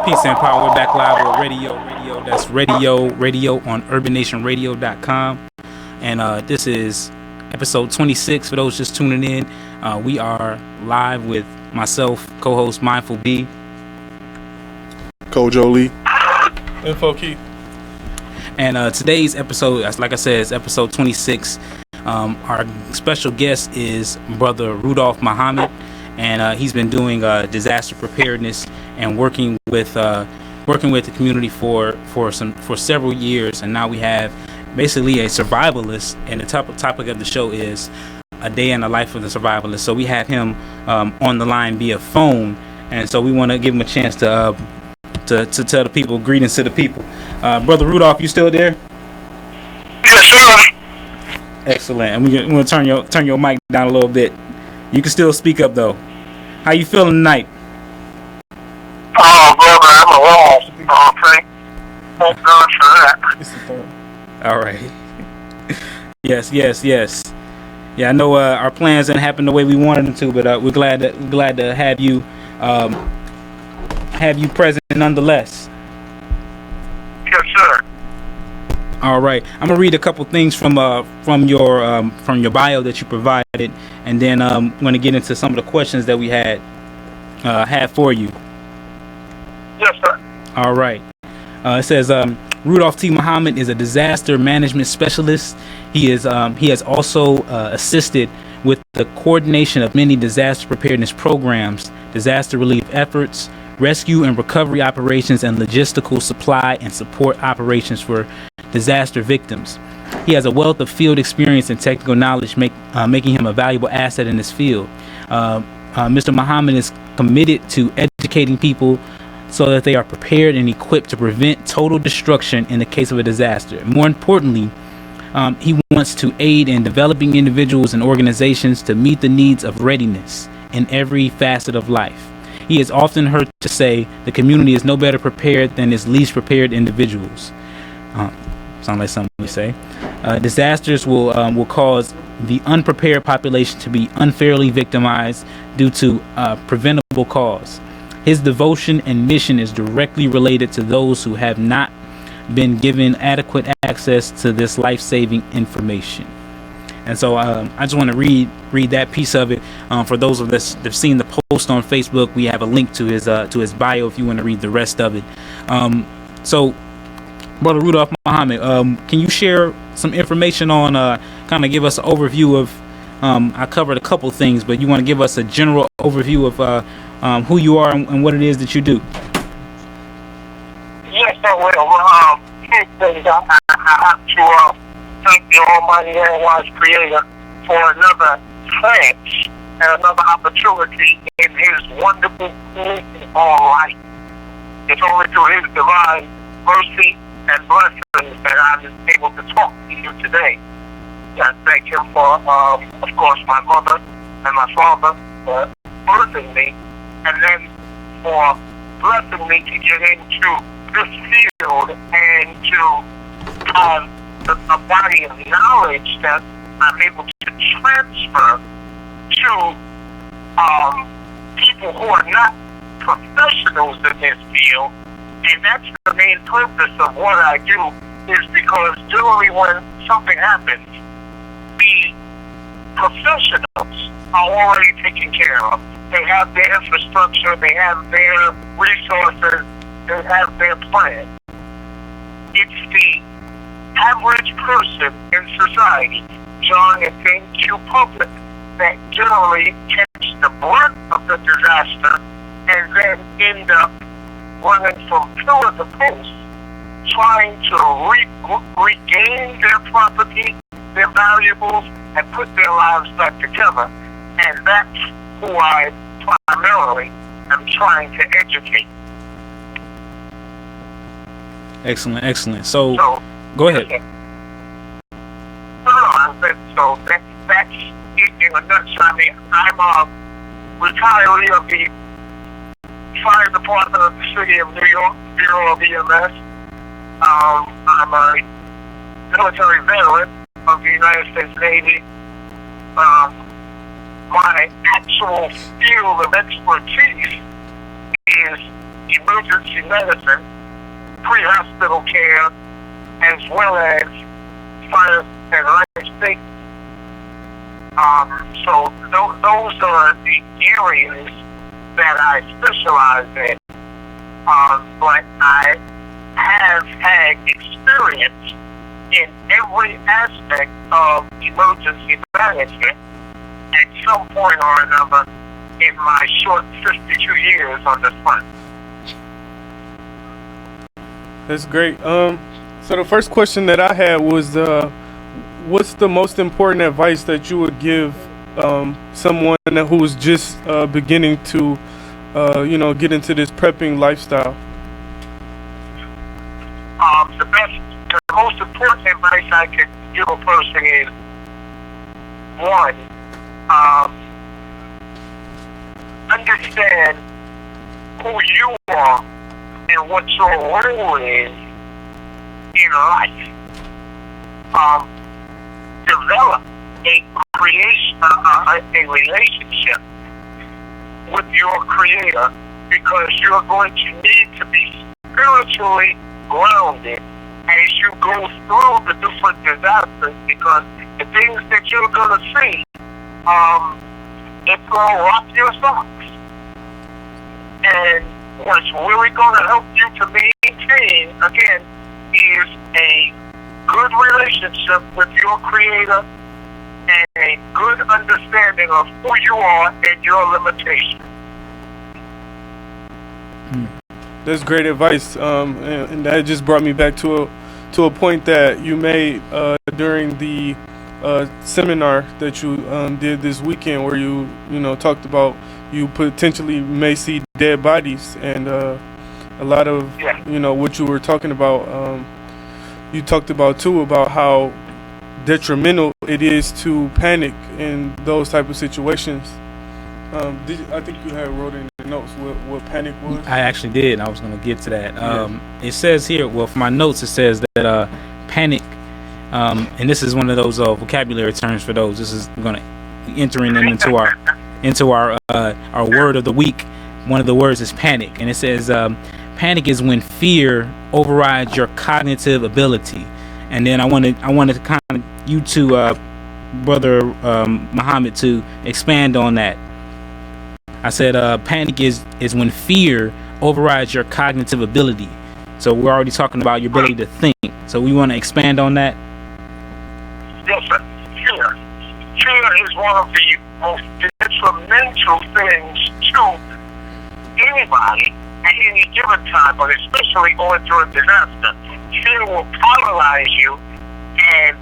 Peace and power. We're back live with ReadYO Radio. That's ReadYO Radio on urbannationradio.com. And this is episode 26. For those just tuning in, we are live with myself, co-host Mindful B, Kojo Lee, T.F.O.A.K. And today's episode, like I said, is episode 26. Our special guest is Brother Rudolph Muhammad, and he's been doing disaster preparedness and working with the community for several years. And now we have basically a survivalist, and the topic of the show is a day in the life of the survivalist. So we have him on the line via phone, and so we want to give him a chance to tell the people, greetings to the people. Brother Rudolph, you still there? Yes, sir. Excellent. And we're going to turn your mic down a little bit. You can still speak up though. How you feeling tonight? Oh, brother, I'm a thank God for that. All right. Yes. Yeah, I know our plans didn't happen the way we wanted them to, but we're glad to have you present nonetheless. Yes, sir. All right, I'm gonna read a couple things from your bio that you provided, and then I'm gonna get into some of the questions that we had for you. Yes, sir. All right. It says Rudolph T. Muhammad is a disaster management specialist. He has also assisted with the coordination of many disaster preparedness programs, disaster relief efforts, rescue and recovery operations, and logistical supply and support operations for disaster victims. He has a wealth of field experience and technical knowledge, making him a valuable asset in this field. Mr. Muhammad is committed to educating people so that they are prepared and equipped to prevent total destruction in the case of a disaster. More importantly, he wants to aid in developing individuals and organizations to meet the needs of readiness in every facet of life. He is often heard to say the community is no better prepared than its least prepared individuals. Sound like something we say. Disasters will cause the unprepared population to be unfairly victimized due to preventable cause. His devotion and mission is directly related to those who have not been given adequate access to this life-saving information. And so I just want to read that piece of it. For those of us that have seen the post on Facebook, we have a link to his bio if you want to read the rest of it. So, Brother Rudolph Muhammad, can you share some information on kind of give us an overview of? I covered a couple things, but you want to give us a general overview of who you are and what it is that you do? Yes, I will. I have to thank the Almighty and wise Creator for another chance and another opportunity in His wonderful creation all life. It's only through His divine mercy and blessings that I'm able to talk to you today. I thank Him for, of course, my mother and my father for birthing me, and then for blessing me to get into this field and to have a body of knowledge that I'm able to transfer to people who are not professionals in this field. And that's the main purpose of what I do, is because generally when something happens, the professionals are already taken care of. They have their infrastructure, they have their resources, they have their plan. It's the average person in society, John and Jane Q. public, that generally catch the brunt of the disaster and then end up running from pillar to post, trying to regain their property, their valuables, and put their lives back together. And that's who I primarily am trying to educate. Excellent. So go ahead. So that's in a nutshell. I mean, I'm a retiree of the Fire Department of the City of New York, Bureau of EMS. I'm a military veteran of the United States Navy. My actual field of expertise is emergency medicine, pre-hospital care, as well as fire and life safety. So those are the areas that I specialize in. But I have had experience in every aspect of emergency management at some point or another in my short 52 years on this front. That's great. So the first question that I had was, what's the most important advice that you would give someone who's just beginning to, get into this prepping lifestyle? The most important advice I could give a person is, one, understand who you are and what your role is in life. Develop a relationship with your Creator, because you're going to need to be spiritually grounded as you go through the different disasters, because the things that you're going to see, it's going to rock your socks. And what's really going to help you to maintain, again, is a good relationship with your Creator and a good understanding of who you are and your limitations. That's great advice, and that just brought me back to a point that you made during the seminar that you did this weekend, where you talked about you potentially may see dead bodies, and a lot of what you were talking about. You talked about too about how detrimental it is to panic in those type of situations. I think you had wrote in the notes what panic was. I actually did. I was going to get to that. It says here, well, for my notes, it says that panic, and this is one of those vocabulary terms for those. This is going to entering them into our word of the week. One of the words is panic, and it says panic is when fear overrides your cognitive ability. And then I wanted to kind of you to Brother Muhammad to expand on that. I said panic is when fear overrides your cognitive ability. So we're already talking about your ability to think. So we want to expand on that. Yes, sir. Fear is one of the most detrimental things to anybody at any given time, but especially going through a disaster. Fear will paralyze you and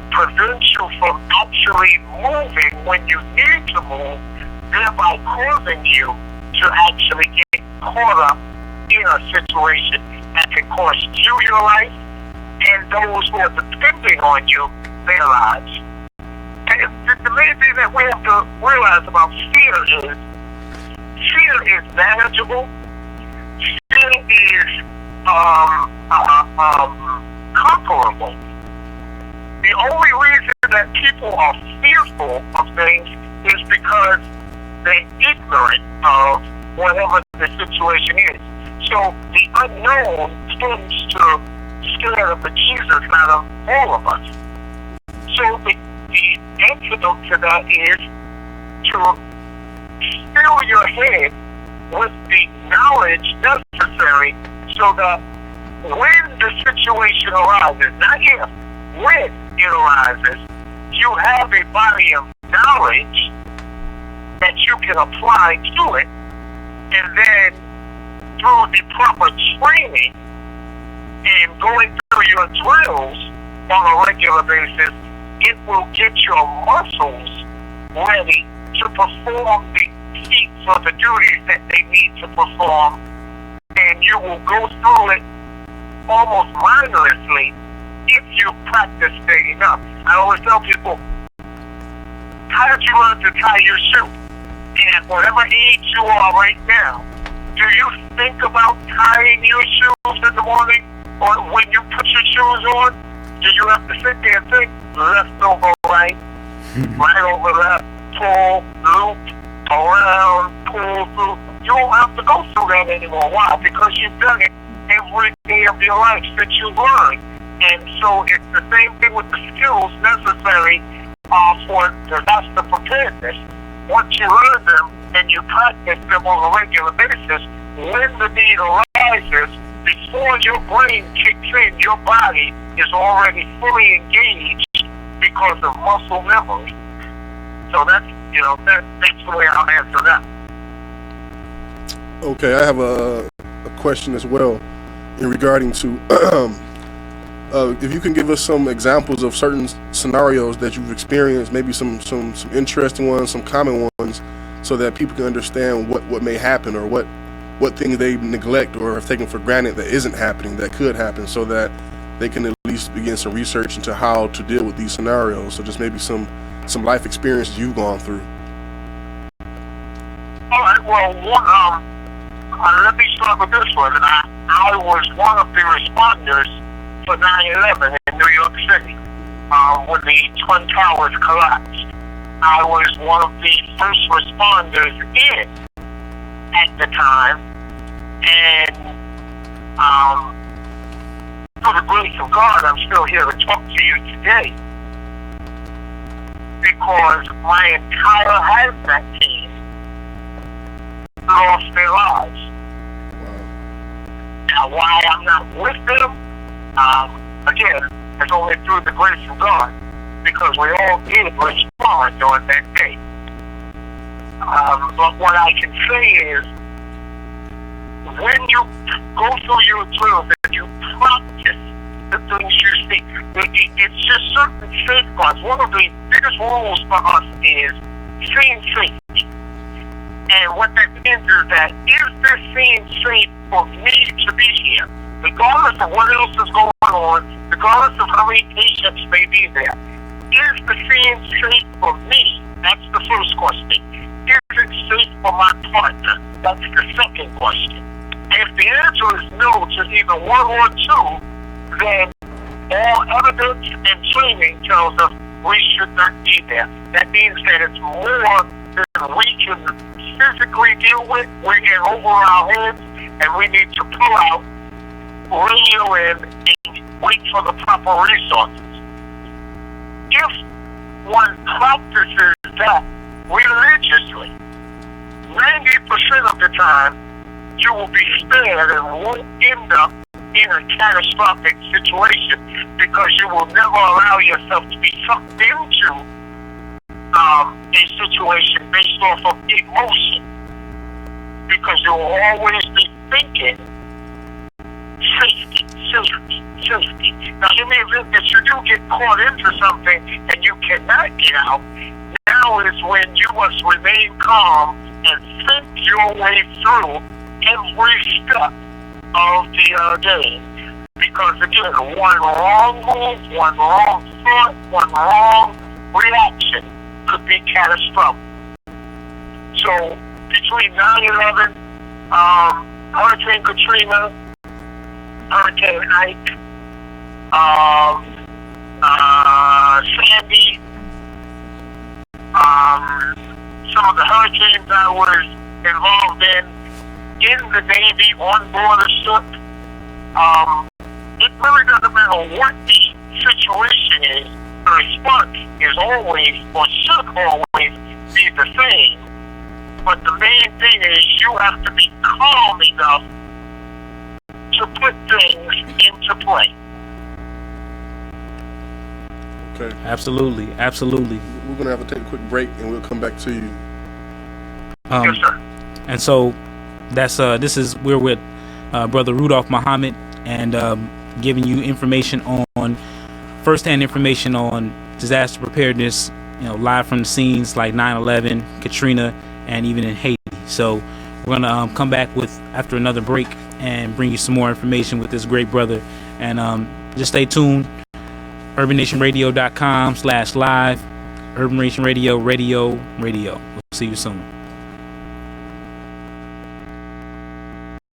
prevent you from actually moving when you need to move, thereby causing you to actually get caught up in a situation that can cost you your life and those who are depending on you their lives. And the main thing that we have to realize about fear is manageable. Fear is comparable. The only reason that people are fearful of things is because they're ignorant of whatever the situation is. So the unknown tends to scare the bejesus out of all of us. So the antidote to that is to fill your head with the knowledge necessary so that when the situation arises, not if, when it arises, you have a body of knowledge that you can apply to it, and then through the proper training and going through your drills on a regular basis, it will get your muscles ready to perform the feats or the duties that they need to perform, and you will go through it almost mindlessly if you practice it enough. I always tell people, how did you learn to tie your shoe? And whatever age you are right now, do you think about tying your shoes in the morning? Or when you put your shoes on, do you have to sit there and think, left over right, right over left, pull, loop, around, pull through. You don't have to go through that anymore. Why? Because you've done it every day of your life since you learned. And so it's the same thing with the skills necessary for disaster preparedness. Once you learn them and you practice them on a regular basis, when the need arises, before your brain kicks in, your body is already fully engaged because of muscle memory. So that's the way I'll answer that. Okay, I have a question as well in regarding to if you can give us some examples of certain scenarios that you've experienced, maybe some interesting ones, some common ones, so that people can understand what may happen or what things they neglect or have taken for granted that isn't happening, that could happen, so that they can at least begin some research into how to deal with these scenarios. So just maybe some life experiences you've gone through. All right, well, let me start with this one. I was one of the responders for 9/11 in New York City when the Twin Towers collapsed. I was one of the first responders in at the time, and for the grace of God, I'm still here to talk to you today because my entire hazmat team lost their lives. Now, why I'm not with them, again, it's only through the grace of God, because we all did respond on that day. But what I can say is, when you go through your drills and you practice the things you see, it's just certain safeguards. One of the biggest rules for us is scene safety. And what that means is that, is this scene safe for me to be here? Regardless of what else is going on, regardless of how many patients may be there, is the scene safe for me? That's the first question. Is it safe for my partner? That's the second question. And if the answer is no to either one or two, then all evidence and training tells us we should not be there. That means that it's more than we can physically deal with. We're in over our heads, and we need to pull out, radio in, and wait for the proper resources. If one practices that religiously, 90% of the time, you will be spared and won't end up in a catastrophic situation because you will never allow yourself to be sucked into a situation based off of emotion, because you will always be thinking safety. Now, in the event that you do get caught into something and you cannot get out, now is when you must remain calm and think your way through every step of the game. Because again, one wrong move, one wrong thought, one wrong reaction could be catastrophic. So between 9/11, Hurricane Katrina, Hurricane Ike, Sandy, some of the hurricanes I was involved in the Navy, on board a ship, it really doesn't matter what the situation is, the response is always, or should always, be the same. But the main thing is you have to be calm enough to put things into play. Okay. Absolutely. We're going to have to take a quick break, and we'll come back to you. Yes, sir. And so that's we're with Brother Rudolph Muhammad, and giving you information on first-hand information on disaster preparedness, live from the scenes like 9/11, Katrina, and even in Haiti. So we're gonna come back after another break and bring you some more information with this great brother. And just stay tuned. UrbanNationRadio.com/live. Urban Nation Radio. We'll see you soon.